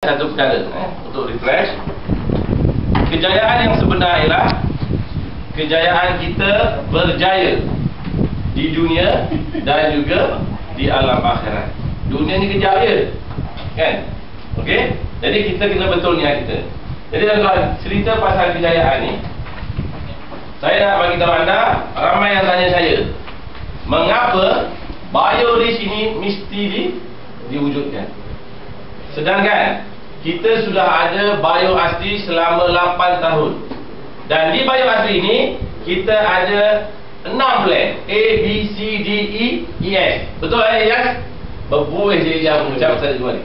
Satu perkara untuk refresh. Kejayaan yang sebenar ialah kejayaan kita berjaya di dunia dan juga di alam akhirat. Dunia ni kejayaan, kan? Okey. Jadi kita kena betul niat kita. Jadi dalam cerita pasal kejayaan ni, saya nak bagi tahu anda, ramai yang tanya saya, mengapa biorisk ini mesti diwujudkan? Sedangkan kita sudah ada bioasri selama 8 tahun. Dan di bioasri ini kita ada 6 plan, A, B, C, D, E, S. Betul tak Ilyas? Berbuih je Ilyas mengucap saya dua ni,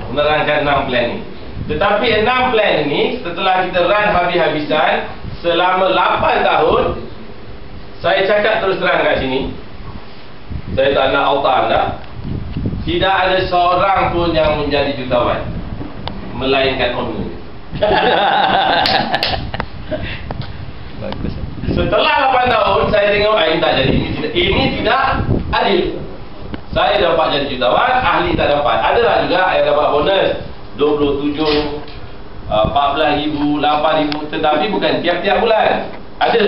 menerangkan 6 plan ni. Tetapi 6 plan ni setelah kita run habis-habisan selama 8 tahun, saya cakap terus terang kat sini, saya tak nak auta anda, tidak ada seorang pun yang menjadi jutawan melainkan owner. Bagus. Setelah 8 tahun saya tengok ini tak jadi, ini tidak adil. Saya dapat jadi jutawan, ahli tak dapat. Adalah juga yang dapat bonus 27, 14,000, 8,000, tetapi bukan tiap-tiap bulan. Ada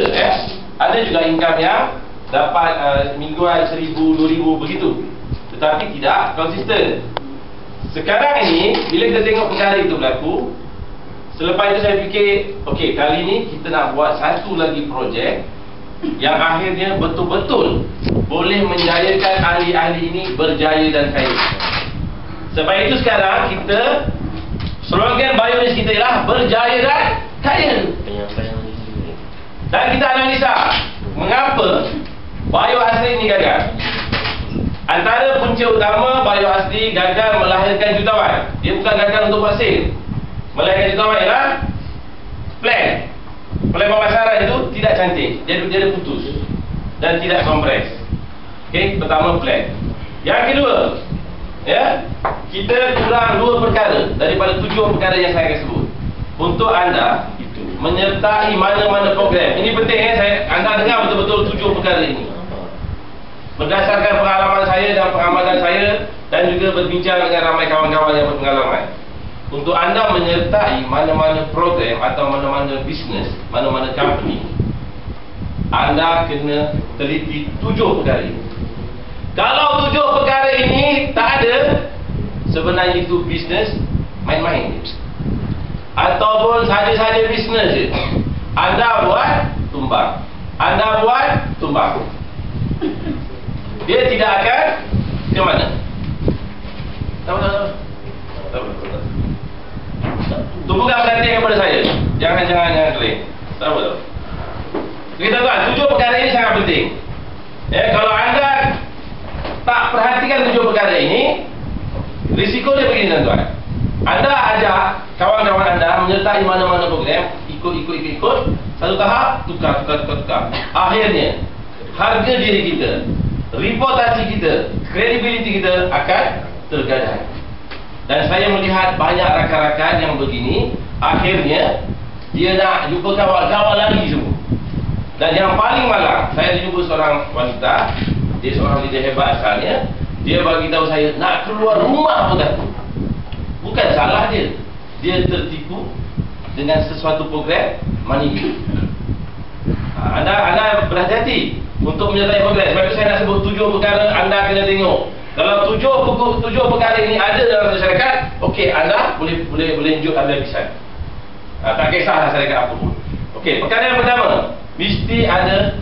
ada juga income yang dapat mingguan 1,000, 2,000 begitu, tetapi tidak konsisten. Sekarang ini bila kita tengok perkara itu berlaku, selepas itu saya fikir, okey, kali ini kita nak buat satu lagi projek yang akhirnya betul-betul boleh menjayakan ahli-ahli ini berjaya dan kaya. Sebab itu sekarang kita, slogan biorisk kita ialah berjaya dan kaya. Dan kita analisa mengapa bioasri ini gagal. Antara punca utama bioasri gagal melahirkan jutawan. Dia bukan gagal untuk buat sale. Melahirkan jutawan ialah plan. Plan pemasaran itu tidak cantik. Dia ada putus dan tidak kompres. Okey, pertama plan. Yang kedua, kita kurang 2 perkara daripada 7 perkara yang saya akan sebut. Untuk anda itu menyertai mana-mana program. Ini penting anda dengar betul-betul 7 perkara ini. Berdasarkan pengalaman saya dan pengamatan saya, dan juga berbincang dengan ramai kawan-kawan yang berpengalaman, untuk anda menyertai mana-mana program atau mana-mana bisnes, mana-mana company, anda kena teliti 7 perkara ini. Kalau 7 perkara ini tak ada, sebenarnya itu bisnes main-main, ataupun saja-saja bisnes je. Anda buat, tumbang. Anda buat, tumbang. Dia tidak akan ke mana? Tahu. Tumpukan perhatian kepada saya. Jangan kelih. Tahu. Kita tuan, 7 perkara ini sangat penting. Kalau anda tak perhatikan 7 perkara ini, risiko dia begini tuan. Anda ajak kawan-kawan anda menyertai mana-mana program, ikut, satu tahap tukar. Akhirnya harga diri kita, reputasi kita, kredibiliti kita akan tergadai. Dan saya melihat banyak rakan-rakan yang begini, akhirnya dia nak jumpa kawan-kawan lagi semua. Dan yang paling malang, saya jumpa seorang wanita, dia seorang leader hebat asalnya. Dia bagi tahu saya nak keluar rumah pun tak. Bukan salah dia, dia tertipu dengan sesuatu program money. Anda berhati-hati untuk menyertai program. Sebab itu saya nak sebut 7 perkara anda kena tengok. Kalau 7 perkara ini ada dalam masyarakat, okey, anda boleh lanjut habis-habisan. Tak kisahlah syarikat apa pun. Okey, perkara yang pertama, mesti ada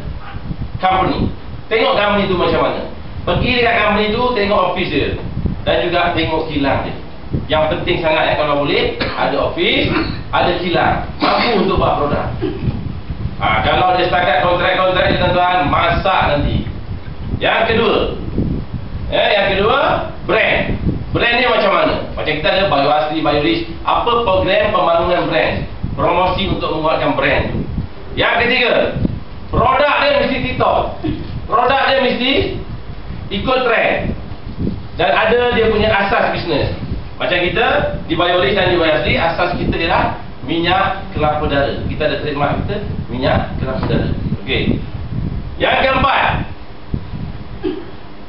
company. Tengok company itu macam mana. Pergi dekat company itu, tengok office dia, dan juga tengok kilang dia. Yang penting sangat kalau boleh, ada office, ada kilang, mampu untuk buat produk. Kalau dia setakat kontrak ni tuan-tuan, masak nanti. Yang kedua, brand. Brand ni macam mana? Macam kita ada bioasri, biorisk. Apa program pembangunan brand? Promosi untuk menguatkan brand tu. Yang ketiga, produk dia mesti TikTok. Produk dia mesti ikut trend. Dan ada dia punya asas bisnes. Macam kita di biorisk dan di bioasri, asas kita ialah minyak kelapa darah. Kita ada trademark kita, minyak kelapa darah. Okey. Yang keempat,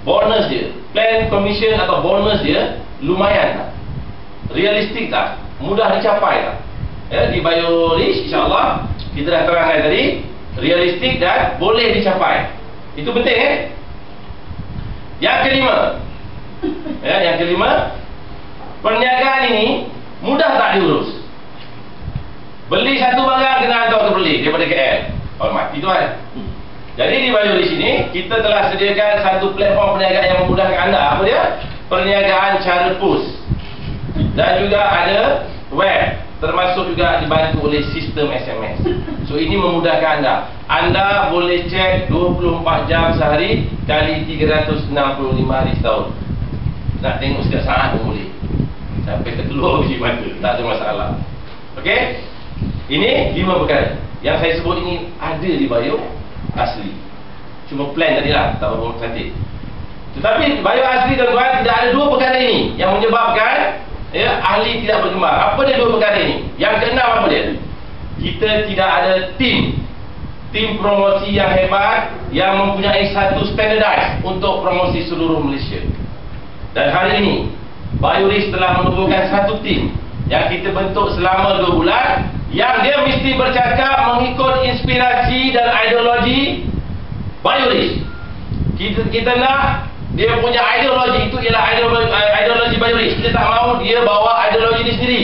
bonus dia. Plan commission atau bonus dia lumayan tak? realistik tak? Mudah dicapai tak? Ya, di BioRich insya-Allah kita dah terangkan tadi, realistik dan boleh dicapai. Itu penting Yang kelima, yang kelima, perniagaan ini mudah tak diurus. Beli satu barang kena hantar untuk beli daripada KL. Mati tuan. Jadi di BioRich ini kita telah sediakan satu platform perniagaan yang memudahkan anda. Apa dia? Perniagaan cara pos. Dan juga ada web, termasuk juga dibantu oleh sistem SMS. So ini memudahkan anda. Anda boleh cek 24 jam sehari kali 365 hari setahun. Nak tengok setiap saat pun boleh. Sampai terkeluar biji mata, tak ada masalah. Okey? Ini 5 perkara yang saya sebut ini ada di Bio Asli. Cuma plan tadi lah, tak berapa cantik. Tetapi Bio Asli tuan-tuan tidak ada 2 perkara ini yang menyebabkan ahli tidak berkembang. Apa dia 2 perkara ini? Yang keenam apa dia? Kita tidak ada tim promosi yang hebat yang mempunyai satu standardized untuk promosi seluruh Malaysia. Dan hari ini BioRich telah menubuhkan satu tim yang kita bentuk selama 2 bulan, yang dia mesti bercakap mengikut inspirasi dan ideologi BioRich. Kita nak dia punya ideologi itu ialah ideologi BioRich. Kita tak mahu dia bawa ideologi dia sendiri.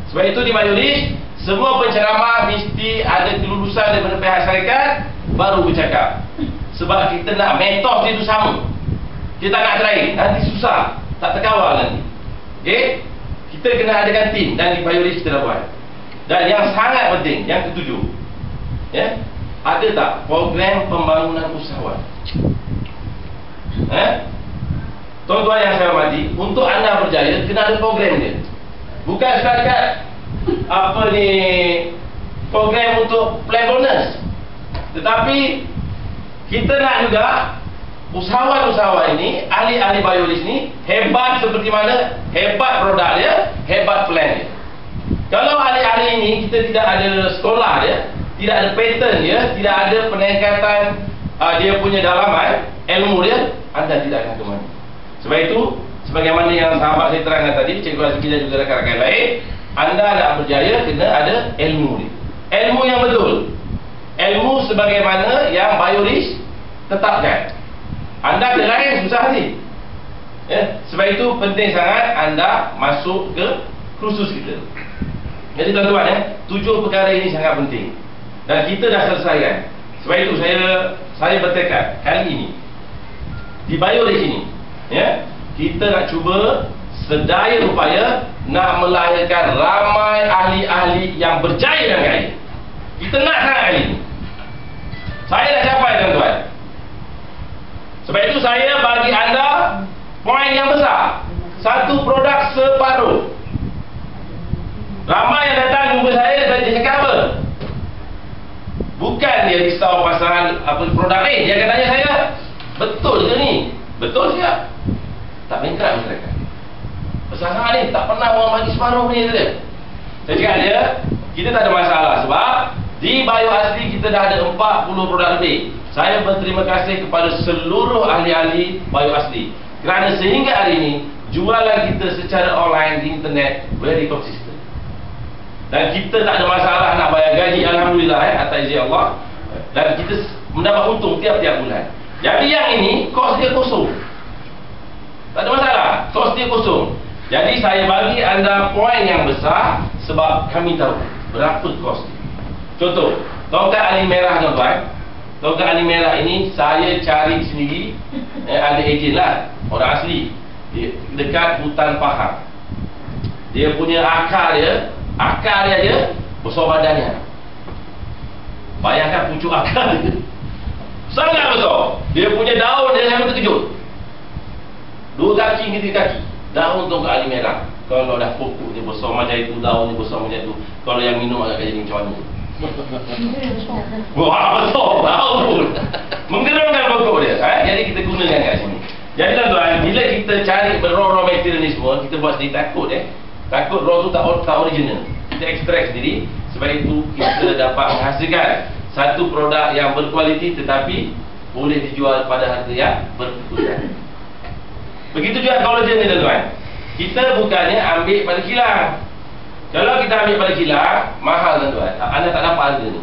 Sebab itu di BioRich semua penceramah mesti ada kelulusan daripada pihak syarikat baru bercakap. Sebab kita nak metode dia itu sama. Kita tak nak try, nanti susah, tak terkawal nanti. Okey? Kita kena adakan tim dan di BioRich kita dah buat. Dan yang sangat penting, yang ketujuh, ada tak program pembangunan usahawan? Tuan-tuan yang saya hormati, untuk anda berjaya kena ada program dia. Bukan setakat program untuk plan bonus. Tetapi kita nak juga usahawan-usahawan ini, ahli-ahli BioRich ini hebat seperti mana, hebat produk dia, hebat plan dia. Kalau ahli-ahli ini kita tidak ada sekolah dia, tidak ada pattern dia, tidak ada peningkatan dia punya dalaman ilmu dia, anda tidak akan ke mana. Sebab itu, sebagaimana yang sahabat saya terangkan tadi, Cikgu Azmi dan juga rakan-rakan lain, anda nak berjaya kena ada ilmu dia. Ilmu yang betul. Ilmu sebagaimana yang BioRich tetapkan. Anda ke lain susah ni. Sebab itu penting sangat anda masuk ke kursus kita. Jadi tuan-tuan 7 perkara ini sangat penting. Dan kita dah selesaikan. Sebab itu saya bertekad kali ini di BioRich ini, kita nak cuba sedaya upaya nak melahirkan ramai ahli-ahli yang berjaya dan kaya. Kita nak sangat ahli ini. Saya dah capai tuan-tuan. Sebab itu saya bagi anda poin yang besar. Satu produk separuh. Ramai yang datang jumpa saya cakap apa? Bukan dia risau pasal apa produk ni. Dia akan tanya saya, betul ke ni? Betul siap? Tak bengkak mereka. Pasal ni tak pernah orang bagi separuh ni dia. Saya cakap dia, kita tak ada masalah sebab di Bio Asli kita dah ada 40 produk lebih. Saya berterima kasih kepada seluruh ahli-ahli Bio Asli kerana sehingga hari ini jualan kita secara online di internet very konsisten. Dan kita tak ada masalah nak bayar gaji, alhamdulillah atas izin Allah. Dan kita mendapat untung tiap-tiap bulan. Jadi yang ini kos dia kosong. Tak ada masalah, kos dia kosong. Jadi saya bagi anda poin yang besar sebab kami tahu berapa kos dia. Contoh, tongkat ali merah tuan-tuan. Tongkat ali merah ini saya cari sendiri. Ada ejen lah, orang asli dekat hutan Pahang. Dia punya akar dia besar badannya. Bayangkan pucuk akar dia sangat besar. Dia punya daun dia sangat terkejut. 2 kaki ke 3 kaki. Daun tongkat ali merah. Kalau dah pokok dia besar macam itu, daun dia besar macam itu, kalau yang minum agak jadi macam mana? Wah, besar daun pun. Menggeramkan pokok dia. Jadi kita gunakan kat sini. Jadi tuan-tuan, bila kita cari raw material ni semua, kita buat sendiri takut takut raw tu tak original. Kita ekstrak sendiri. Sebab itu kita dapat menghasilkan satu produk yang berkualiti tetapi boleh dijual pada harga yang berkualitas. Begitu juga kolagen ni tuan-tuan. Kita bukannya ambil pada kilang. Kalau kita ambil pada kilang, mahal tuan-tuan. Anda tak dapat harga ni.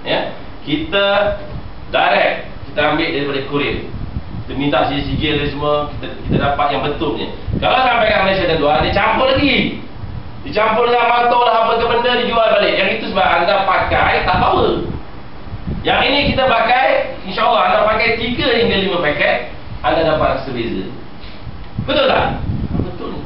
Ya. Kita direct, kita ambil daripada kurir. Kita minta sigil dia semua, kita dapat yang betulnya. Kalau sampai kat Malaysia tuan-tuan, dia campur lagi. Dicampur dengan motor lah apa ke benda, dijual balik. Yang itu sebab anda pakai tak power. Yang ini kita pakai, insya-Allah anda pakai 3 hingga 5 paket, anda dapat rasa beza. Betul tak? Betul ni.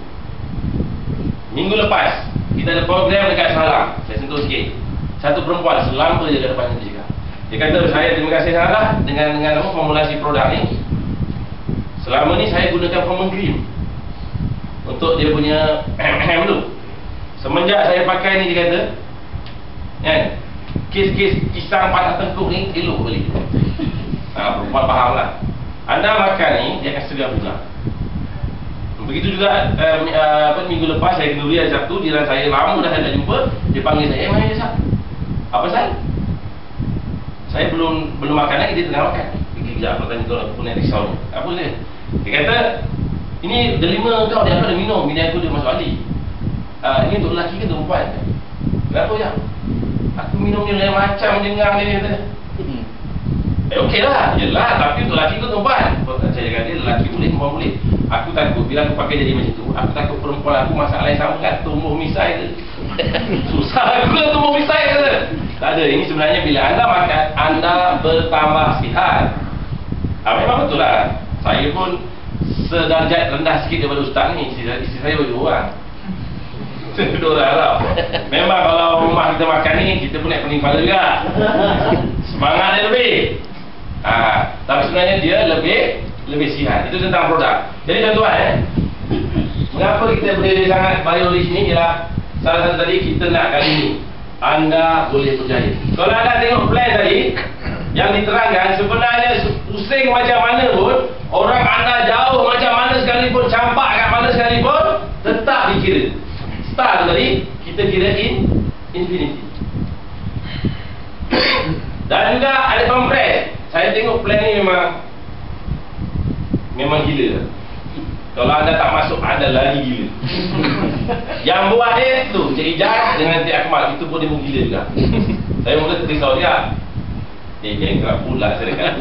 Minggu lepas kita ada program dekat Salam. Saya sentuh sikit. Satu perempuan selamba je kat depan dia cakap. Dia kata, saya terima kasih sangatlah dengan formulasi produk ni. Selama ni saya gunakan foaming cream untuk dia punya tu. Semenjak saya pakai ni, dia kata, kan, kes-kes pisang patah tengkuk ni elok balik. Perempuan faham lah. Anda makan ni, dia akan segar pula. Begitu juga minggu lepas saya kenduri hari Sabtu, jiran saya lama dah saya tak jumpa. Dia panggil saya, mana dia Sab? Apa Sab? Saya belum makan lagi, dia tengah makan. Pergi kejap, kalau tanya tuan aku naik risau ni. Apa dia? Dia kata, ini delima kau, dia ada minum. Bini aku dia masuk ahli. Ini untuk lelaki ke untuk perempuan? Kenapa ya? Aku minum dia lain macam jengang dia kata. Okey lah, yelah, tapi untuk lelaki ke untuk perempuan? Saya kata, lelaki boleh, perempuan boleh. Aku takut, bila aku pakai jadi macam tu, aku takut perempuan aku masalah yang sama kan, tumbuh misai ke. Susah aku lah tumbuh misai ke. Tak ada, ini sebenarnya bila anda makan, anda bertambah sihat. Memang betul lah. Saya pun sedarjat rendah sikit daripada ustaz ni. Isteri saya bagi orang. Dua orang lah. Memang kalau rumah kita makan ni, kita pun naik pening kepala juga. Semangat dia lebih. Tapi sebenarnya dia lebih sihat. Itu tentang produk. Jadi tuan-tuan, mengapa kita berdiri sangat BioRich ni ialah salah satu tadi kita nak kali ni anda boleh berjaya. Kalau anda tengok plan tadi yang diterangkan, sebenarnya pusing macam mana pun, orang anda jauh macam mana sekalipun, campak kat mana sekalipun, tetap dikira. Start tadi kita kira infinity. Dan juga ada kompres. Saya tengok plan ni memang gila. Kalau anda tak masuk, anda lagi gila. Yang buat dia tu Cik Ijaz dengan Cik Akmal, itu pun dia pun gila juga. Saya mula terrisau dia. Yang kerap pula syarikat.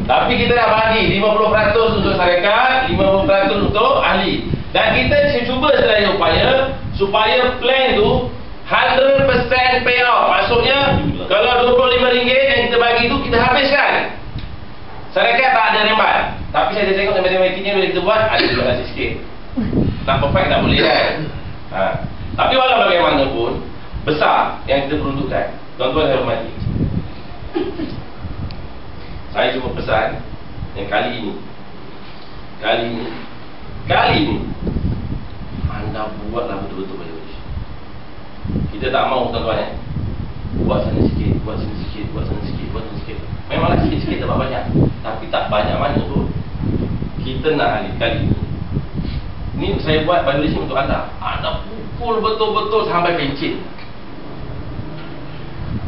Tapi kita dah bagi 50% untuk syarikat, 50% untuk ahli. Dan kita cuba sedaya upaya supaya plan tu 100% payout. Maksudnya kalau RM25 yang kita bagi tu kita habiskan. Syarikat tak ada rembat. Tapi saya tengok matematiknya bila kita buat ada juga sikit. Tak perfect tak boleh kan. Tapi walau bagaimanapun besar yang kita peruntukkan. Tuan-tuan saya hormati, saya cuma pesan yang kali ini anda buatlah betul-betul BioRich. Kita tak mahu tuan-tuan buat sana sikit, buat sini sikit, buat sana sikit, buat sana sikit. Memanglah sikit-sikit dapat banyak, tapi tak banyak mana pun. Kita nak kali ini saya buat BioRich untuk anda. Anda pukul betul-betul sampai pencet.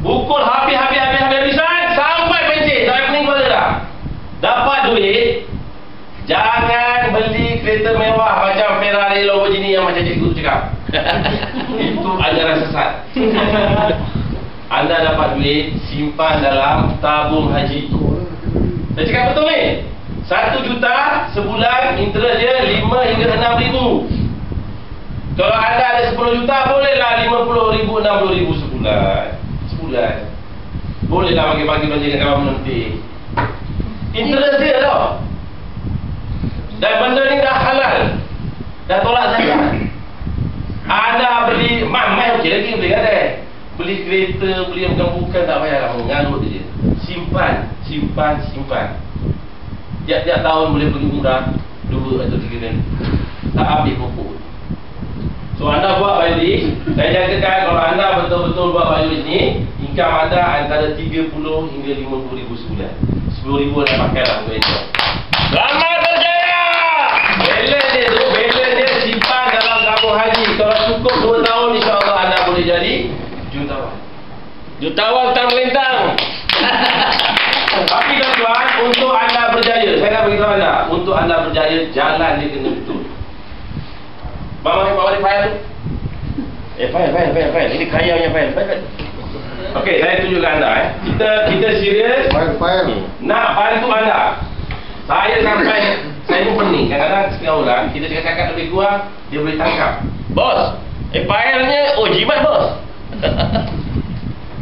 Pukul habis-habisan sampai pencet, sampai pening kepala dah. Dapat duit, jangan beli kereta mewah macam Ferrari, Lamborghini yang macam cikgu tu cakap. Itu ajaran sesat. Anda dapat duit, simpan dalam tabung haji. Saya cakap betul ni. 1 juta sebulan, interest dia 5 hingga 6 ribu. Kalau anda ada 10 juta, bolehlah 50 ribu, 60 ribu sebulan. Bolehlah bagi-bagi belanja dengan kawan menanti. Interest dia tau. Dan benda ni dah halal, dah tolak zakat. Anda beli mai okey lagi boleh kata. Beli kereta, beli yang bukan tak payah mengalut je. Simpan. Tiap-tiap tahun boleh pergi umrah 2 atau 3 kali. Tak ambil pokok. So anda buat BioRich, saya jangkakan kalau anda betul-betul buat BioRich ni, income anda antara 30 hingga 50 ribu sebulan. 10 ribu anda pakai lah untuk enjoy. Selamat berjaya! Balance dia simpan dalam tabung haji. Kalau cukup 2 tahun, insyaAllah anda boleh jadi jutawan tak melintang. Tapi tuan-tuan, untuk anda berjaya, saya nak beritahu anda, untuk anda berjaya, jalan dia kena betul. Bawa di file tu. File. Ini kaya punya file. Okey, saya tunjukkan anda Kita serius. File. Nak bantu anda. Saya pun pening. Kadang-kadang setengah orang kita cakap lebih kurang, dia boleh tangkap. Bos, filenya jimat bos.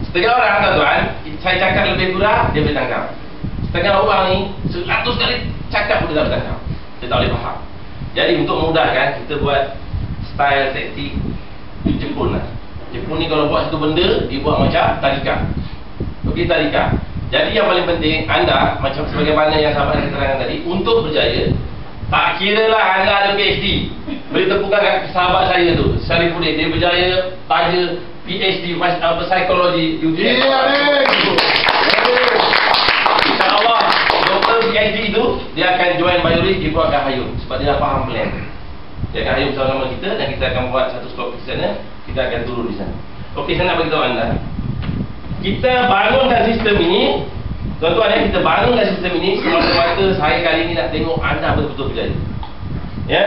Setengah orang tuan, saya cakap lebih kurang, dia boleh tangkap. Setengah orang ni 100 kali cakap pun dia tak boleh tangkap. Dia tak boleh faham. Jadi untuk memudahkan, kita buat style taktik Jepun lah. Jepun ni kalau buat satu benda, dia buat macam tarikan. Okey, tarikan. Jadi yang paling penting, anda macam sebagaimana yang sahabat saya terangkan tadi, untuk berjaya, tak kira lah anda ada PhD. Beri tepukan kat sahabat saya tu, Syarifuddin, dia berjaya taja PhD psikologi UGM. InsyaAllah doktor PhD tu, dia akan join Biologis, dia pun akan hayum sebab dia dah faham plan. Dia akan hayum sama-sama kita dan kita akan buat satu skop di sana. Kita akan turun di sana. Okey, saya nak beritahu anda, kita bangunkan sistem ini, tuan-tuan kita bangunkan sistem ini semata-mata saya kali ini nak tengok anda betul-betul berjaya. Ya,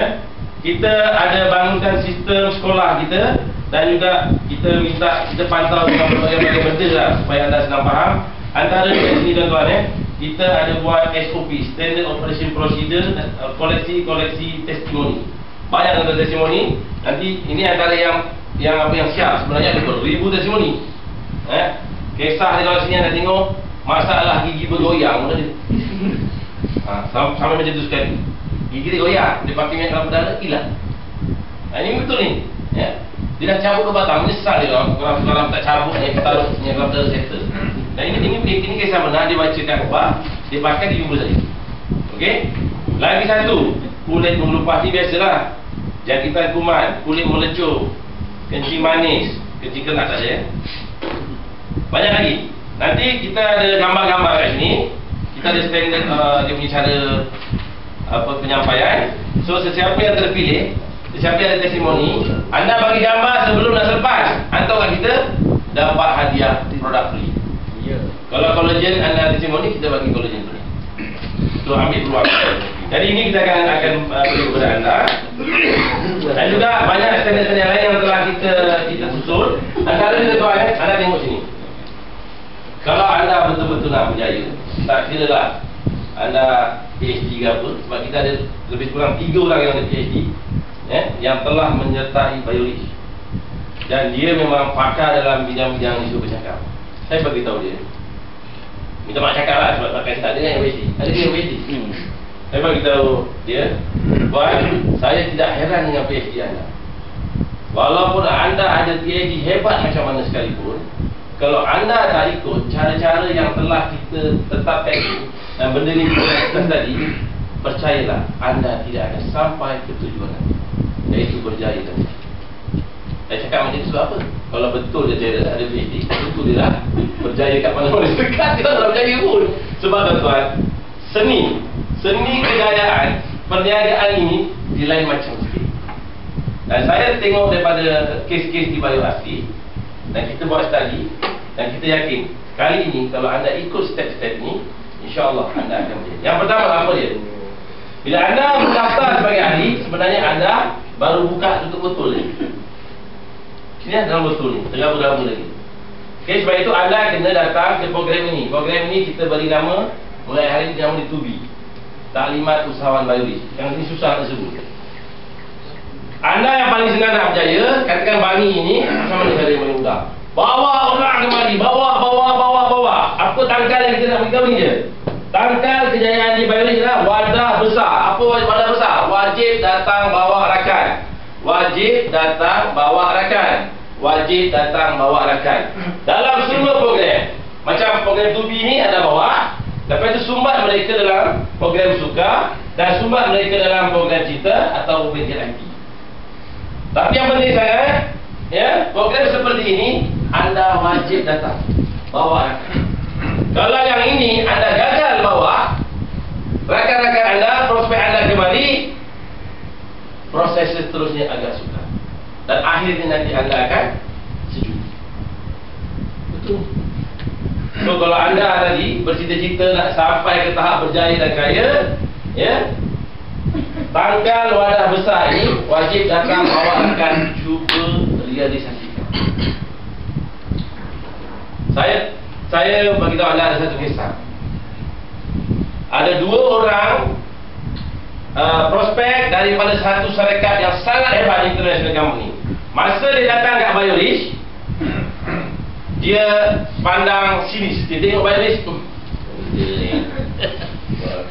kita ada bangunkan sistem sekolah kita dan juga kita pantau berbagai benda lah supaya anda senang faham. Antara di sini tuan-tuan kita ada buat SOP, Standard Operation Procedure, koleksi testimoni. Banyak tentang testimoni. Nanti ini antara yang siap. Sebenarnya ada beribu testimoni. Kisah di dalam sini anda tengok masalah gigi bergoyang. Sampai macam tu sekali. Gigi dia goyang, dia pakai minyak dalam darah, hilang. Ini betul ni. Dia dah cabut ke batang, menyesal dia kalau tak cabut dia taruh minyak dalam darah settle. Dan ini kisah benar, dia bacakan ubah, dia pakai di jumpa saya. Okey. Lagi satu, kulit mengelupas ni biasalah. Jangkitan kuman, kulit melecur, kencing manis, kencing kenak tak ada Banyak lagi. Nanti kita ada gambar-gambar kat sini. Kita ada standard dia punya cara penyampaian. So sesiapa yang terpilih, sesiapa yang ada testimoni, anda bagi gambar sebelum dan selepas, hantar kat kita, dapat hadiah produk free. Kalau kolagen anda testimoni, kita bagi kolagen free. So ambil peluang. Jadi ini kita akan beri kepada anda. Dan juga banyak standard-standard yang lain yang telah kita susun. Antara kita tuan, anda tengok sini. Kalau anda betul-betul nak berjaya, tak kira lah anda PhD ke apa, sebab kita ada lebih kurang 3 orang yang ada PhD yang telah menyertai Biologis. Dan dia memang pakar dalam bidang-bidang isu bercakap. Saya beritahu dia, minta maaf cakap lah sebab pakai start dia yang PhD. Ada dia yang PhD. Saya beritahu dia, Tuan, saya tidak heran dengan PhD anda. Walaupun anda ada PhD hebat macam mana sekalipun, kalau anda tak ikut cara-cara yang telah kita tetapkan ini, dan benda ni kita tadi, percayalah anda tidak akan sampai ke tujuan anda, iaitu berjaya nanti. Saya cakap macam itu sebab apa? Kalau betul dia ada PhD, betul dia dah berjaya kat mana-mana dekat, dia tak berjaya pun. Sebab tuan-tuan, seni kejayaan perniagaan ini di lain macam sikit. Dan saya tengok daripada kes-kes di Bioasri, dan kita buat study, dan kita yakin kali ini kalau anda ikut step-step ni, insya-Allah anda akan berjaya. Yang pertama apa dia? Bila anda mendaftar sebagai ahli, sebenarnya anda baru buka tutup botol ni. Sini dalam botol ni, tengah bergabung lagi. Okay, sebab itu anda kena datang ke program ini. Program ini kita beri nama, mulai hari ini nama di 2B, Taklimat Usahawan Biologis. Yang ini susah nak sebut. Anda yang paling senang nak berjaya, katakan Bangi ini, macam mana cara yang paling mudah? Bawa orang kemari, bawa. Apa tangkal yang kita nak beritahu ni je? Tangkal kejayaan di Biologis adalah wadah besar. Apa wadah besar? Wajib datang bawa rakan. Wajib datang bawa rakan. Wajib datang bawa rakan. Dalam semua program, macam program 2B ni anda bawa, lepas itu sumbat mereka dalam program suka, dan sumbat mereka dalam program cita atau PTIP. Tapi yang penting sangat, program seperti ini anda wajib datang bawa rakan. Kalau yang ini anda gagal bawa rakan-rakan anda, prospek anda kembali, proses seterusnya agak sukar. Dan akhirnya nanti anda akan sejuk. Betul. So kalau anda tadi bercita-cita nak sampai ke tahap berjaya dan kaya, Tanggal wadah besar ini wajib datang awak akan cuba realisasikan. Saya bagi tahu anda ada satu kisah. Ada 2 orang prospek daripada satu syarikat yang sangat hebat, international company. Masa dia datang kat Bioris, dia pandang sini, dia tengok Bioris,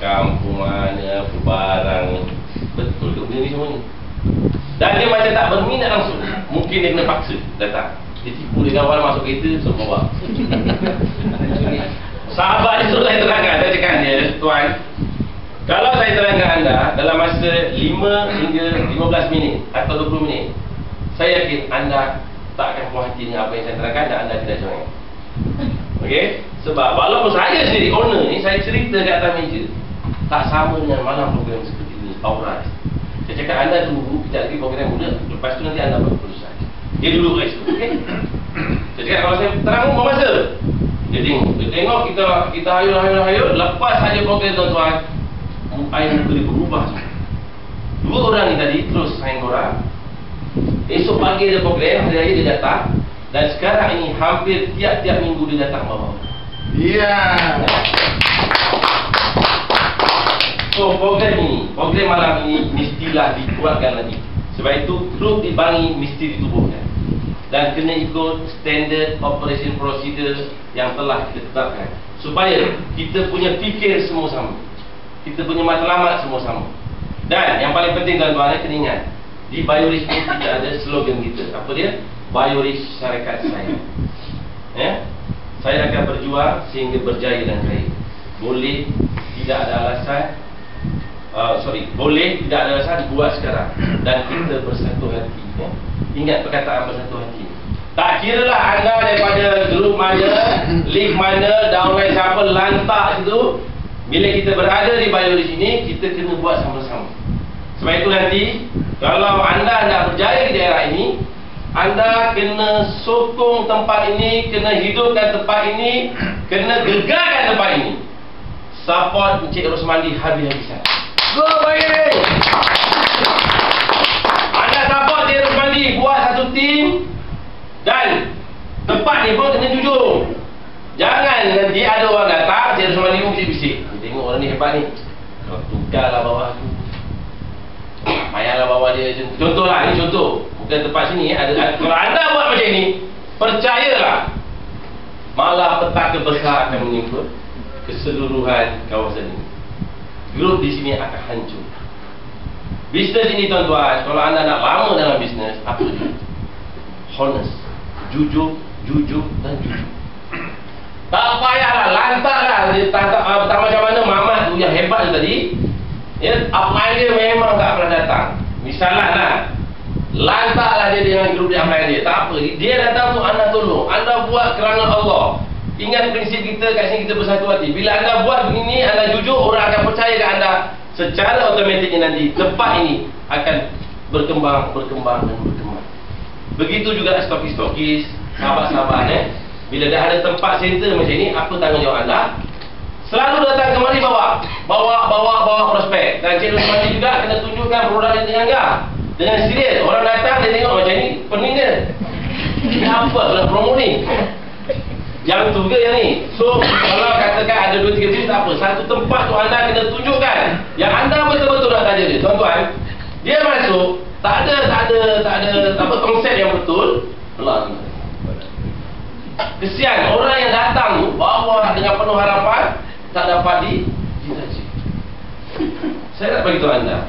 kampung mana, apa barang ni, betul ke benda ni semua ni. Dan dia macam tak berminat langsung. Mungkin dia kena paksa datang. Dia tipu dia kawan masuk kereta, suruh bawa. Sahabat dia suruh saya terangkan. Saya cakap dia, tuan, kalau saya terangkan anda dalam masa 5 hingga 15 minit atau 20 minit, saya yakin anda tak akan puas hati dengan apa yang saya terangkan dan anda tidak join. Okey? Sebab walaupun saya sendiri owner ni, saya cerita kat atas meja, tak sama dengan mana program seperti ini, Aura. Saya cakap anda tunggu, kita lagi program muda, lepas tu nanti anda buat keputusan. Dia duduk kat situ. Okey? Saya cakap kalau saya terang masa, dia tengok kita hayul, lepas saja program tuan-tuan, air muka dia berubah semua. 2 orang ni tadi terus sign korang. Esok pagi ada program, hari raya dia datang. Dan sekarang ini hampir tiap-tiap minggu dia datang bawa. Ya. So program malam ini mestilah dikuatkan lagi. Sebab itu grup dibangi mesti ditubuhkan. Dan kena ikut standard operation procedure yang telah kita tetapkan. Supaya kita punya fikir semua sama. Kita punya matlamat semua sama. Dan yang paling penting tuan-tuan, kena ingat, di Bioris ni tidak ada slogan kita. Apa dia? Bioris syarikat saya. Saya akan berjuang sehingga berjaya dan kaya. Boleh tidak ada alasan, boleh tidak ada alasan dibuat sekarang. Dan kita bersatu hati. Ingat perkataan bersatu hati. Tak kira lah anda daripada grup mana, link mana, downline siapa, lantak itu. Bila kita berada di Bioris ini, kita kena buat sama-sama. Sebab itu nanti, kalau anda nak berjaya di daerah ini, anda kena sokong tempat ini, kena hidupkan tempat ini, kena gegarkan tempat ini. Support Encik Rosmandi habis-habisan. Go Bioris! Anda support Encik Rosmandi, buat satu tim. Dan tempat ni pun kena jujur. Jangan nanti ada orang datang, Encik Rosmandi pun bisik-bisik. Tengok orang ni hebat ni. Kau tukarlah bawah tu. Payahlah bawa dia. Contohlah, ini contoh. Bukan tempat sini. Kalau anda buat macam ni, percayalah, malah petaka besar akan menimpa keseluruhan kawasan ini. Grup di sini akan hancur. Bisnes ini tuan-tuan, kalau anda nak lama dalam bisnes, apa dia? Honest. Jujur dan jujur. Tak payahlah, lantaklah. Tak macam mana Mamat tu yang hebat tu tadi. Upline dia memang tak pernah datang. Misalnya lah, lantaklah dia dengan grup dia upline dia. Tak apa, dia datang tu anda tolong. Anda buat kerana Allah. Ingat prinsip kita kat sini, kita bersatu hati. Bila anda buat begini, anda jujur, orang akan percaya ke anda. Secara automatiknya nanti tempat ini akan berkembang. Begitu juga stokis-stokis, sahabat-sahabat bila dah ada tempat center macam ni, apa tanggungjawab anda? Selalu datang kemari bawa prospek. Dan Encik Rosmandi juga kena tunjukkan produk dia dengan serius. Orang datang dia tengok macam ni, pening dia. Ini apa nak promo ni? Yang tu ke yang ni? So kalau katakan ada 2-3 bis, tak apa. Satu tempat tu anda kena tunjukkan yang anda betul-betul nak tanya dia. Tuan-tuan, dia masuk, tak ada apa konsep yang betul. Belah. Kesian orang yang datang tu bawa dengan penuh harapan, tak dapat diraja. Saya nak beritahu anda,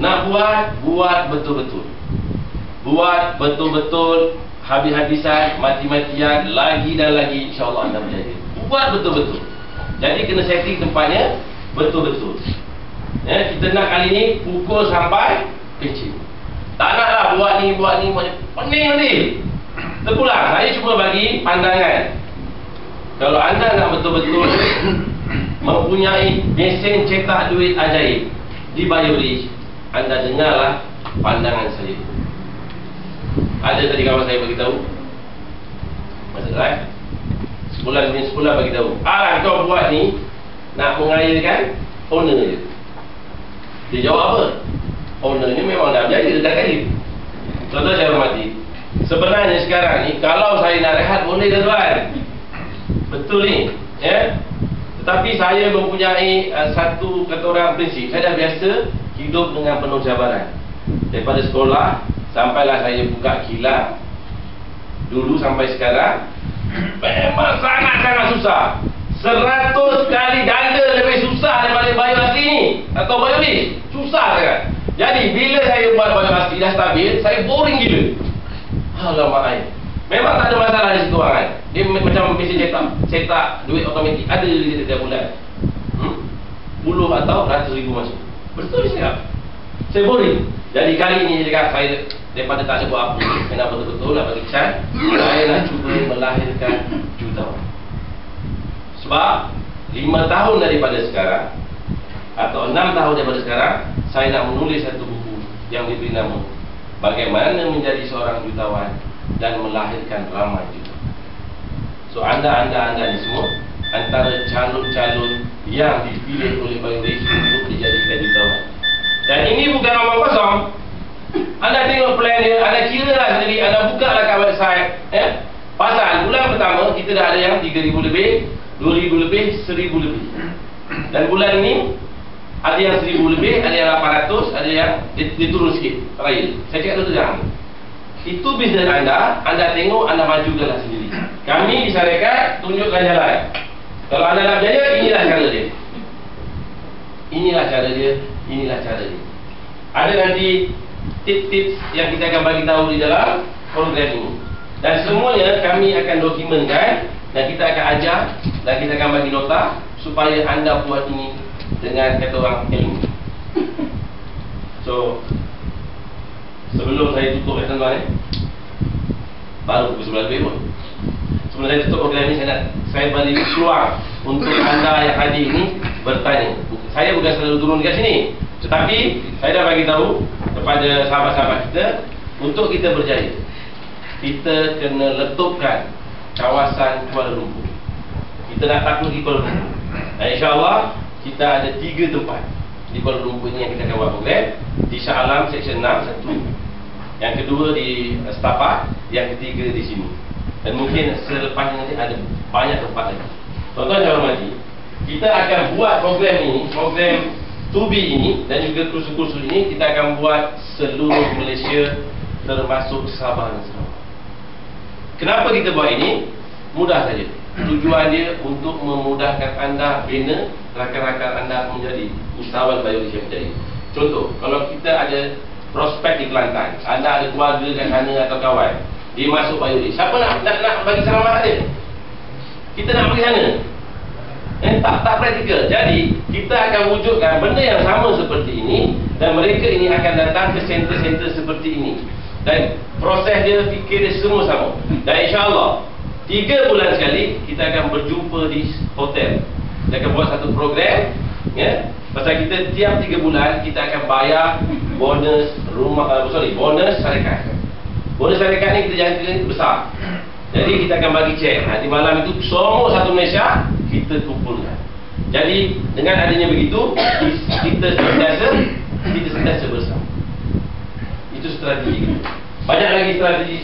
nak buat betul-betul. Buat betul-betul, habis-habisan, mati-matian, lagi dan lagi, insya-Allah anda berjaya. Buat betul-betul. Jadi kena setting tempatnya betul-betul. Kita nak kali ni pukul sampai kecil. Tak naklah buat ni, pening nanti. Terpulang, saya cuma bagi pandangan. Kalau anda nak betul-betul mempunyai mesin cetak duit ajaib di Bioris, anda dengarlah pandangan saya. Ada tadi kawan saya beritahu, masa live sebulan demi sebulan beritahu, kau buat ni nak mengayakan owner je. Dia jawab apa? Ownernya memang dah berjaya dekat kali. Contoh saya hormati, sebenarnya sekarang ni kalau saya nak rehat boleh tuan. Betul ni, ya. Tetapi saya mempunyai satu kata orang prinsip. Saya dah biasa hidup dengan penuh cabaran. Daripada sekolah sampailah saya buka kilang. Dulu sampai sekarang memang sangat-sangat susah. 100 kali ganda lebih susah daripada bayu asli ni atau bayu ni. Susah sangat. Jadi bila saya buat bayu asli dah stabil, saya boring gila. Alamak ai. Memang tak ada masalah di situ kan. Dia macam mesin cetak duit automatik ada di setiap bulan. Puluh atau ratus ribu masuk. Betul siap. Saya boring. Jadi kali ini dekat saya daripada tak ada buat apa, saya nak betul-betul nak bagi can, saya nak cuba melahirkan jutawan. Sebab 5 tahun daripada sekarang atau 6 tahun daripada sekarang, saya nak menulis satu buku yang diberi nama Bagaimana Menjadi Seorang Jutawan dan Melahirkan Ramai Jutawan. So anda ni semua antara calon-calon yang dipilih oleh Bayu Rich untuk dijadikan jutawan. Dan ini bukan omong kosong. Anda tengok plan dia, anda kira lah sendiri, anda buka lah kat website, ya. Pasal bulan pertama kita dah ada yang 3,000 lebih, 2,000 lebih, 1,000 lebih. Dan bulan ini ada yang 1,000 lebih, ada yang 800, ada yang dia turun sikit raya. Saya cakap tu terang. Itu bisnes anda tengok, anda majukanlah sendiri. Kami di syarikat tunjukkan jalan. Kalau anda nak berjaya, inilah cara dia. Inilah cara dia, inilah cara dia. Ada nanti tips-tips yang kita akan bagi tahu di dalam program ini. Dan semuanya kami akan dokumenkan dan kita akan ajar dan kita akan bagi nota supaya anda buat ini dengan kata orang ilmu. So sebelum saya tutup tuan-tuan, baru pukul 11 lebih pun. Sebelum saya tutup program ini, saya beri peluang untuk anda yang hadir ini bertanya. Saya bukan selalu turun dekat sini, tetapi saya dah bagi tahu kepada sahabat-sahabat kita, untuk kita berjaya, kita kena letupkan kawasan Kuala Lumpur. Kita nak takluk di Kuala Lumpur. Dan insyaAllah kita ada 3 tempat di Kuala Lumpur ini yang kita akan buat program. Di Shah Alam Seksyen 6 satu, yang kedua di Setapak, yang ketiga di sini. Dan mungkin selepasnya nanti ada banyak tempat lagi. Tuan-tuan yang hormati, kita akan buat program ini, program 2B ini dan juga kursus-kursus ini kita akan buat seluruh Malaysia termasuk Sabah dan Sarawak. Kenapa kita buat ini? Mudah saja. Tujuan dia untuk memudahkan anda bina rakan-rakan anda menjadi usahawan Bayu Rich yang berjaya. Contoh, kalau kita ada prospek di Kelantan, anda ada keluarga kat sana atau kawan, dia masuk Bayu Rich, siapa nak bagi selamat dia? Kita nak pergi sana. Tak praktikal. Jadi kita akan wujudkan benda yang sama seperti ini, dan mereka ini akan datang ke center-center seperti ini, dan proses dia, fikir dia semua sama. Dan insyaAllah 3 bulan sekali kita akan berjumpa di hotel. Kita akan buat satu program, ya. Pasal kita tiap 3 bulan kita akan bayar bonus bonus syarikat. Bonus syarikat ni kita jangka besar. Jadi kita akan bagi cek. Di malam itu semua satu Malaysia kita kumpulkan. Jadi dengan adanya begitu, kita sentiasa bersama. Itu strategi. Banyak lagi strategi